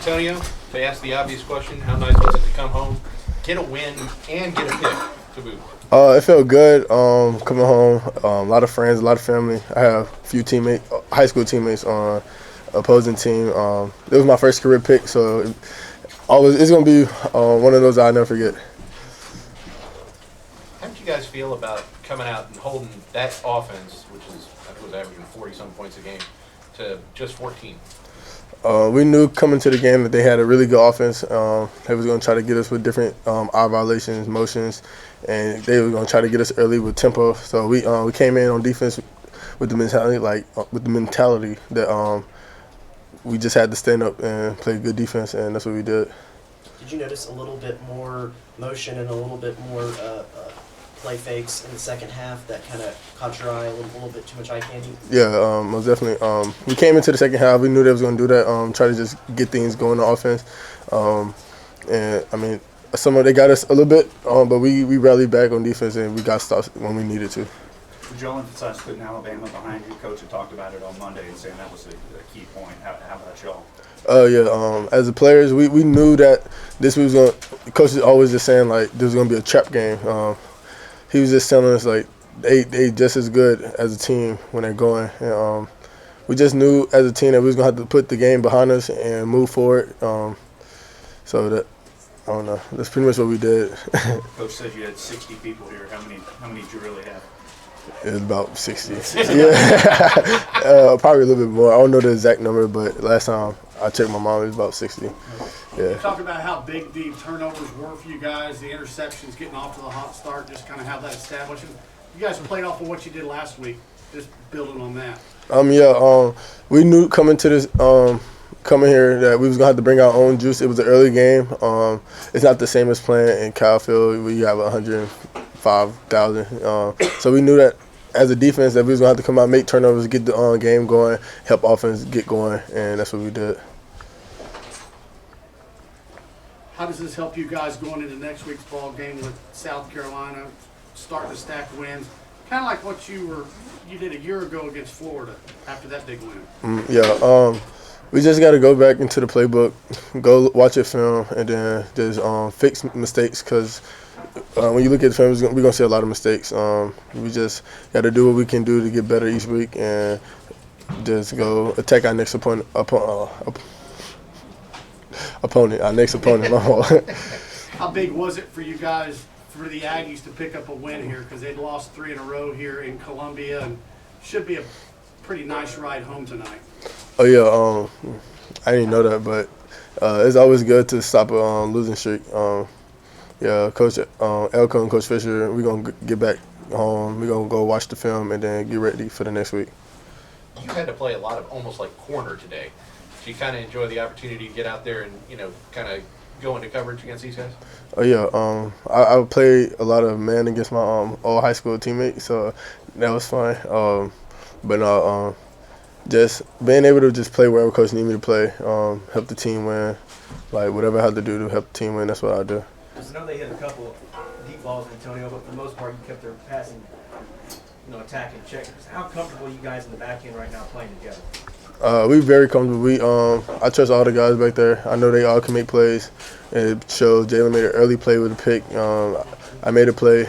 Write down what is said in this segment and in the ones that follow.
Antonio, they asked the obvious question, how nice was it to come home, get a win, and get a pick to boot? It felt good coming home. A lot of friends, a lot of family. I have a few teammates, high school teammates on opposing team. It was my first career pick, so it's going to be one of those I'll never forget. How did you guys feel about coming out and holding that offense, which is, I think, was averaging 40-some points a game, to just 14? We knew coming to the game that they had a really good offense. They was going to try to get us with different eye violations, motions, and they were going to try to get us early with tempo. So we came in on defense with the mentality that we just had to stand up and play good defense, and that's what we did. Did you notice a little bit more motion and a little bit more play fakes in the second half that kind of caught your eye, a little bit too much eye candy? Yeah, most definitely. We came into the second half. We knew they was going to do that, try to just get things going on offense. And, I mean, they got us a little bit, but we rallied back on defense, and we got stops when we needed to. Would y'all emphasize putting Alabama behind you? Coach had talked about it on Monday and saying that was a key point. How about y'all? Yeah. As the players, we knew that this was going to – Coach is always just saying, like, this was going to be a trap game. He was just telling us, like, they just as good as a team when they're going. And we just knew as a team that we was going to have to put the game behind us and move forward. So that, I don't know, that's pretty much what we did. Coach said you had 60 people here. How many did you really have? It was about 60. Yeah. Probably a little bit more. I don't know the exact number, but last time I checked my mom, it was about 60. Yeah. You talked about how big the turnovers were for you guys, the interceptions, getting off to the hot start, just kind of how that established. You guys played off of what you did last week, just building on that. We knew coming to this, coming here that we was gonna have to bring our own juice. It was an early game. It's not the same as playing in Cal Field where you have 105,000. So we knew that as a defense that we was gonna have to come out, make turnovers, get the game going, help offense get going, and that's what we did. How does this help you guys going into next week's ball game with South Carolina, starting to stack wins? Kind of like what you did a year ago against Florida after that big win. We just got to go back into the playbook, go watch a film, and then just fix mistakes because when you look at the film, we're going to see a lot of mistakes. We just got to do what we can do to get better each week and just go attack our next opponent. How big was it for you guys, for the Aggies, to pick up a win here? Because they'd lost 3 in a row here in Columbia and should be a pretty nice ride home tonight. Oh, yeah. I didn't know that, but it's always good to stop a losing streak. Coach Elko and Coach Fisher, we're going to get back home. We're going to go watch the film and then get ready for the next week. You had to play a lot of almost like corner today. Do you kind of enjoy the opportunity to get out there and, kind of go into coverage against these guys? Oh, yeah. I played a lot of man against my old high school teammates, so that was fun. Just being able to just play wherever coach needs me to play, help the team win, like whatever I have to do to help the team win, that's what I do. I know they hit a couple of deep balls, Antonio, but for the most part, you kept their passing, attack in check. How comfortable are you guys in the back end right now playing together? We're very comfortable. I trust all the guys back there. I know they all can make plays. It shows Jalen made an early play with a pick. I made a play.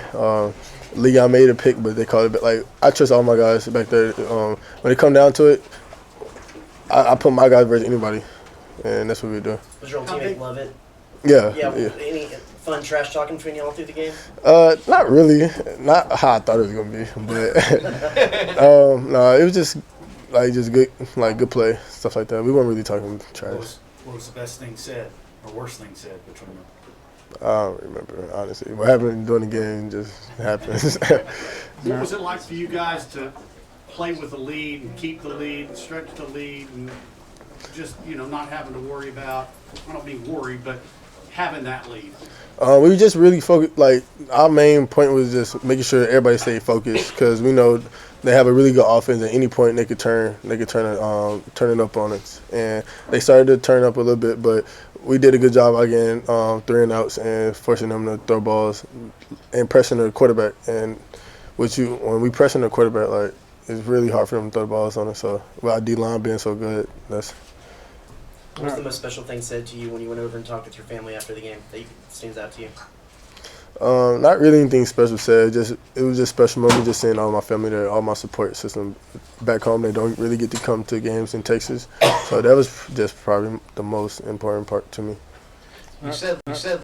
Leon made a pick, but they called it back. Like, I trust all my guys back there. When it come down to it, I put my guys versus anybody, and that's what we do. Does your old teammate love it? Yeah. Any fun trash talking between y'all through the game? Not really. Not how I thought it was gonna be, but no, it was just good play, stuff like that. We weren't really talking trash. What was the best thing said or worst thing said between them? I don't remember, honestly. What happened during the game just happens. What was it like for you guys to play with the lead and keep the lead and stretch the lead and just, not having to worry about, I don't mean worry, but having that lead? We just really focused. Like, our main point was just making sure everybody stayed focused because we know they have a really good offense. At any point, they could turn it up on us, and they started to turn up a little bit, but we did a good job again, 3 and outs and forcing them to throw balls and pressing the quarterback. And when we pressing the quarterback, like, it's really hard for them to throw the balls on us. So, with our D line being so good, that's. What was the most special thing said to you when you went over and talked with your family after the game that stands out to you? Not really anything special said. It was just a special moment, just seeing all my family there, all my support system back home. They don't really get to come to games in Texas, so that was just probably the most important part to me. You said